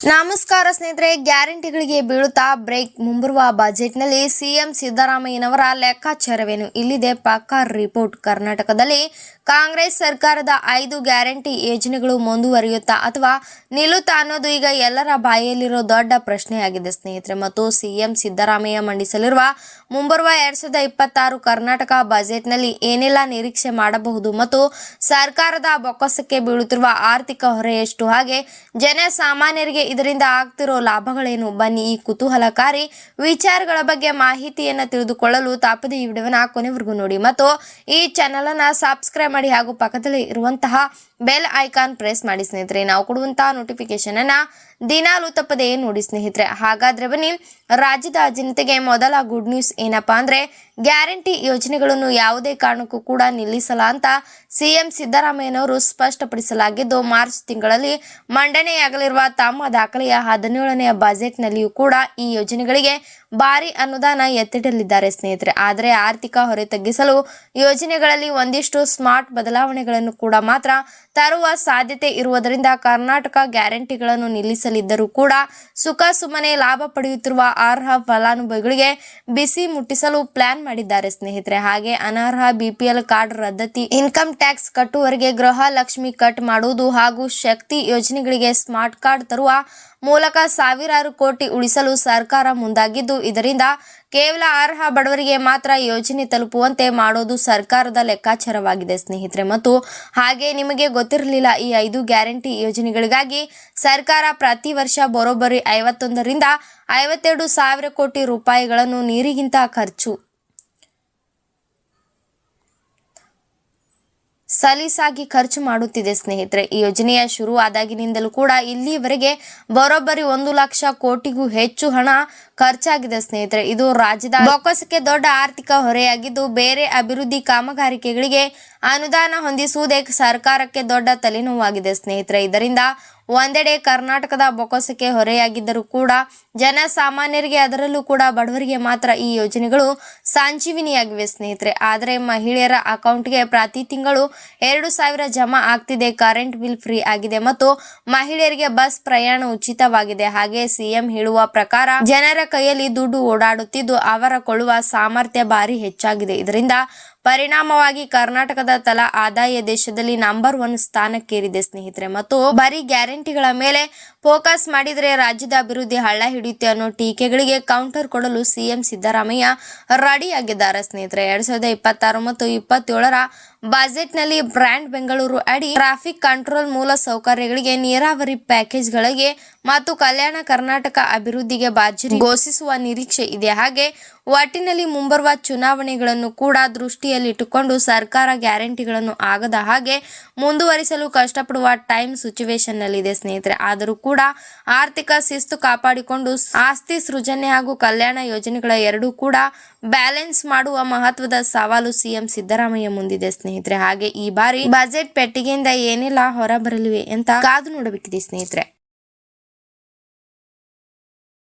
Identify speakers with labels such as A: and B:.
A: ನಮಸ್ಕಾರ ಸ್ನೇಹಿತರೆ, ಗ್ಯಾರಂಟಿಗಳಿಗೆ ಬೀಳುತ್ತಾ ಬ್ರೇಕ್. ಮುಂಬರುವ ಬಜೆಟ್ನಲ್ಲಿ ಸಿಎಂ ಸಿದ್ದರಾಮಯ್ಯನವರ ಲೆಕ್ಕಾಚಾರವೇನು? ಇಲ್ಲಿದೆ ಪಕ್ಕಾ ರಿಪೋರ್ಟ್. ಕರ್ನಾಟಕದಲ್ಲಿ ಕಾಂಗ್ರೆಸ್ ಸರ್ಕಾರದ 5 ಗ್ಯಾರಂಟಿ ಯೋಜನೆಗಳು ಮುಂದುವರಿಯುತ್ತಾ ಅಥವಾ ನಿಲ್ಲುತ್ತಾ ಅನ್ನೋದು ಈಗ ಎಲ್ಲರ ಬಾಯಲ್ಲಿರೋ ದೊಡ್ಡ ಪ್ರಶ್ನೆಯಾಗಿದೆ ಸ್ನೇಹಿತರೆ. ಮತ್ತು ಸಿಎಂ ಸಿದ್ದರಾಮಯ್ಯ ಮಂಡಿಸಲಿರುವ ಮುಂಬರುವ 2026 ಕರ್ನಾಟಕ ಬಜೆಟ್ನಲ್ಲಿ ಏನೆಲ್ಲ ನಿರೀಕ್ಷೆ ಮಾಡಬಹುದು ಮತ್ತು ಸರ್ಕಾರದ ಬೊಕ್ಕಸಕ್ಕೆ ಬೀಳುತ್ತಿರುವ ಆರ್ಥಿಕ ಹೊರೆ ಎಷ್ಟು, ಹಾಗೆ ಜನಸಾಮಾನ್ಯರಿಗೆ ಇದರಿಂದ ಆಗ್ತಿರೋ ಲಾಭಗಳೇನು? ಬನ್ನಿ ಈ ಕುತೂಹಲಕಾರಿ ವಿಚಾರಗಳ ಬಗ್ಗೆ ಮಾಹಿತಿಯನ್ನು ತಿಳಿದುಕೊಳ್ಳಲು ತಪ್ಪದೆ ಈ ವಿಡಿಯೋನ ಕೊನೆವರೆಗೂ ನೋಡಿ ಮತ್ತು ಈ ಚಾನೆಲ್ ಅನ್ನು ಸಬ್ಸ್ಕ್ರೈಬ್ ಮಾಡಿ ಹಾಗೂ ಪಕ್ಕದಲ್ಲಿ ಇರುವಂತಹ ಬೆಲ್ ಐಕಾನ್ ಪ್ರೆಸ್ ಮಾಡಿ ಸ್ನೇಹಿತರೆ. ನಾವು ಕೊಡುವಂತಹ ನೋಟಿಫಿಕೇಶನ್ ಅನ್ನ ದಿನಾಲೂ ತಪ್ಪದೆ ನೋಡಿ ಸ್ನೇಹಿತರೆ. ಹಾಗಾದ್ರೆ ಬನ್ನಿ, ರಾಜ್ಯದ ಜನತೆಗೆ ಮೊದಲ ಗುಡ್ ನ್ಯೂಸ್ ಏನಪ್ಪಾ ಅಂದ್ರೆ, ಗ್ಯಾರಂಟಿ ಯೋಜನೆಗಳನ್ನು ಯಾವುದೇ ಕಾರಣಕ್ಕೂ ಕೂಡ ನಿಲ್ಲಿಸಲ್ಲ ಅಂತ ಸಿಎಂ ಸಿದ್ದರಾಮಯ್ಯನವರು ಸ್ಪಷ್ಟಪಡಿಸಲಾಗಿದ್ದು, ಮಾರ್ಚ್ ತಿಂಗಳಲ್ಲಿ ಮಂಡನೆಯಾಗಲಿರುವ ತಮ್ಮ ದಾಖಲೆಯ 17ನೇ ಬಜೆಟ್ನಲ್ಲಿಯೂ ಕೂಡ ಈ ಯೋಜನೆಗಳಿಗೆ ಭಾರಿ ಅನುದಾನ ಎತ್ತಿಡಲಿದ್ದಾರೆ ಸ್ನೇಹಿತರೆ. ಆದರೆ ಆರ್ಥಿಕ ಹೊರೆ ತಗ್ಗಿಸಲು ಯೋಜನೆಗಳಲ್ಲಿ ಒಂದಿಷ್ಟು ಸ್ಮಾರ್ಟ್ ಬದಲಾವಣೆಗಳನ್ನು ಕೂಡ ಮಾತ್ರ ತರುವ ಸಾಧ್ಯತೆ ಇರುವುದರಿಂದ ಕರ್ನಾಟಕ ಗ್ಯಾರಂಟಿಗಳನ್ನು ನಿಲ್ಲಿಸಲಿದ್ದರೂ ಕೂಡ ಸುಖ ಸುಮ್ಮನೆ ಲಾಭ ಪಡೆಯುತ್ತಿರುವ ಅರ್ಹ ಫಲಾನುಭವಿಗಳಿಗೆ ಬಿಸಿ ಮುಟ್ಟಿಸಲು ಪ್ಲಾನ್ ಮಾಡಿದ್ದಾರೆ ಸ್ನೇಹಿತರೆ. ಹಾಗೆ ಅನರ್ಹ ಬಿಪಿಎಲ್ ಕಾರ್ಡ್ ರದ್ದತಿ, ಇನ್ಕಮ್ ಟ್ಯಾಕ್ಸ್ ಕಟ್ಟುವವರಿಗೆ ಗೃಹ ಲಕ್ಷ್ಮಿ ಕಟ್ ಮಾಡುವುದು ಹಾಗೂ ಶಕ್ತಿ ಯೋಜನೆಗಳಿಗೆ ಸ್ಮಾರ್ಟ್ ಕಾರ್ಡ್ ತರುವ ಮೂಲಕ ಸಾವಿರಾರು ಕೋಟಿ ಉಳಿಸಲು ಸರ್ಕಾರ ಮುಂದಾಗಿದ್ದು, ಇದರಿಂದ ಕೇವಲ ಅರ್ಹ ಬಡವರಿಗೆ ಮಾತ್ರ ಯೋಜನೆ ತಲುಪುವಂತೆ ಮಾಡೋದು ಸರ್ಕಾರದ ಲೆಕ್ಕಾಚಾರವಾಗಿದೆ ಸ್ನೇಹಿತರೆ. ಮತ್ತು ಹಾಗೆ ನಿಮಗೆ ಗೊತ್ತಿರಲಿಲ್ಲ, ಈ 5 ಗ್ಯಾರಂಟಿ ಯೋಜನೆಗಳಿಗಾಗಿ ಸರ್ಕಾರ ಪ್ರತಿ ವರ್ಷ ಬರೋಬ್ಬರಿ 51 ರಿಂದ 52 ಸಾವಿರ ಕೋಟಿ ರೂಪಾಯಿಗಳನ್ನು ನೀರಿಗಿಂತ ಸಲೀಸಾಗಿ ಖರ್ಚು ಮಾಡುತ್ತಿದೆ ಸ್ನೇಹಿತರೆ. ಈ ಯೋಜನೆಯ ಶುರು ಆದಾಗಿನಿಂದಲೂ ಕೂಡ ಇಲ್ಲಿವರೆಗೆ ಬರೋಬ್ಬರಿ 1 ಲಕ್ಷ ಕೋಟಿಗೂ ಹೆಚ್ಚು ಹಣ ಖರ್ಚಾಗಿದೆ ಸ್ನೇಹಿತರೆ. ಇದು ರಾಜ್ಯದ ಬೊಕ್ಕಸಕ್ಕೆ ದೊಡ್ಡ ಆರ್ಥಿಕ ಹೊರೆಯಾಗಿದ್ದು, ಬೇರೆ ಅಭಿವೃದ್ಧಿ ಕಾಮಗಾರಿಕೆಗಳಿಗೆ ಅನುದಾನ ಹೊಂದಿಸುವುದೇ ಸರ್ಕಾರಕ್ಕೆ ದೊಡ್ಡ ತಲೆನೋವಾಗಿದೆ ಸ್ನೇಹಿತರೆ. ಇದರಿಂದ ಒಂದೆಡೆ ಕರ್ನಾಟಕದ ಬೊಕ್ಕಸಕ್ಕೆ ಹೊರೆಯಾಗಿದ್ದರೂ ಕೂಡ ಜನಸಾಮಾನ್ಯರಿಗೆ, ಅದರಲ್ಲೂ ಕೂಡ ಬಡವರಿಗೆ ಮಾತ್ರ ಈ ಯೋಜನೆಗಳು ಸಂಜೀವಿನಿಯಾಗಿವೆ ಸ್ನೇಹಿತರೆ. ಆದರೆ ಮಹಿಳೆಯರ ಅಕೌಂಟ್ಗೆ ಪ್ರತಿ ತಿಂಗಳು 2,000 ಜಮಾ ಆಗ್ತಿದೆ, ಕರೆಂಟ್ ಬಿಲ್ ಫ್ರೀ ಆಗಿದೆ ಮತ್ತು ಮಹಿಳೆಯರಿಗೆ ಬಸ್ ಪ್ರಯಾಣ ಉಚಿತವಾಗಿದೆ. ಹಾಗೆ ಸಿಎಂ ಹೇಳುವ ಪ್ರಕಾರ ಜನರ ಕೈಯಲ್ಲಿ ದುಡ್ಡು ಓಡಾಡುತ್ತಿದ್ದು ಅವರ ಕೊಳ್ಳುವ ಸಾಮರ್ಥ್ಯ ಭಾರಿ ಹೆಚ್ಚಾಗಿದೆ. ಇದರಿಂದ ಪರಿಣಾಮವಾಗಿ ಕರ್ನಾಟಕದ ತಲಾ ಆದಾಯ ದೇಶದಲ್ಲಿ ನಂಬರ್ 1 ಸ್ಥಾನಕ್ಕೇರಿದೆ ಸ್ನೇಹಿತರೆ. ಮತ್ತು ಬರೀ ಗ್ಯಾರಂಟಿಗಳ ಮೇಲೆ ಫೋಕಸ್ ಮಾಡಿದರೆ ರಾಜ್ಯದ ಅಭಿವೃದ್ಧಿ ಹಳ್ಳ ಹಿಡಿಯುತ್ತೆ ಅನ್ನೋ ಟೀಕೆಗಳಿಗೆ ಕೌಂಟರ್ ಕೊಡಲು ಸಿಎಂ ಸಿದ್ದರಾಮಯ್ಯ ರೆಡಿ ಆಗಿದ್ದಾರೆ ಸ್ನೇಹಿತರೆ. 2026 ಮತ್ತು 27ರ ಬಜೆಟ್ನಲ್ಲಿ ಬ್ರ್ಯಾಂಡ್ ಬೆಂಗಳೂರು ಅಡಿ ಟ್ರಾಫಿಕ್ ಕಂಟ್ರೋಲ್, ಮೂಲ ಸೌಕರ್ಯಗಳಿಗೆ, ನೀರಾವರಿ ಪ್ಯಾಕೇಜ್ಗಳಿಗೆ ಮತ್ತು ಕಲ್ಯಾಣ ಕರ್ನಾಟಕ ಅಭಿವೃದ್ಧಿಗೆ ಬಾಜರಿ ಘೋಷಿಸುವ ನಿರೀಕ್ಷೆ ಇದೆ. ಹಾಗೆ ಒಟ್ಟಿನಲ್ಲಿ ಮುಂಬರುವ ಚುನಾವಣೆಗಳನ್ನು ಕೂಡ ದೃಷ್ಟಿಯಲ್ಲಿಟ್ಟುಕೊಂಡು ಸರ್ಕಾರ ಗ್ಯಾರಂಟಿಗಳನ್ನು ಆಗದ ಹಾಗೆ ಮುಂದುವರಿಸಲು ಕಷ್ಟಪಡುವ ಟೈಮ್ ಸಿಚುವೇಶನ್ ನಲ್ಲಿದೆ ಸ್ನೇಹಿತರೆ. ಆದರೂ ಕೂಡ ಆರ್ಥಿಕ ಶಿಸ್ತು ಕಾಪಾಡಿಕೊಂಡು ಆಸ್ತಿ ಸೃಜನೆ ಹಾಗೂ ಕಲ್ಯಾಣ ಯೋಜನೆಗಳ ಎರಡೂ ಕೂಡ ಬ್ಯಾಲೆನ್ಸ್ ಮಾಡುವ ಮಹತ್ವದ ಸವಾಲು ಸಿಎಂ ಸಿದ್ದರಾಮಯ್ಯ ಮುಂದಿದೆ ಸ್ನೇಹಿತರೆ. ಹಾಗೆ ಈ ಬಾರಿ ಬಜೆಟ್ ಪೆಟ್ಟಿಗೆಯಿಂದ ಏನೆಲ್ಲ ಹೊರ ಬರಲಿವೆ ಅಂತ ಕಾದು ನೋಡಬೇಕಿದೆ ಸ್ನೇಹಿತರೆ.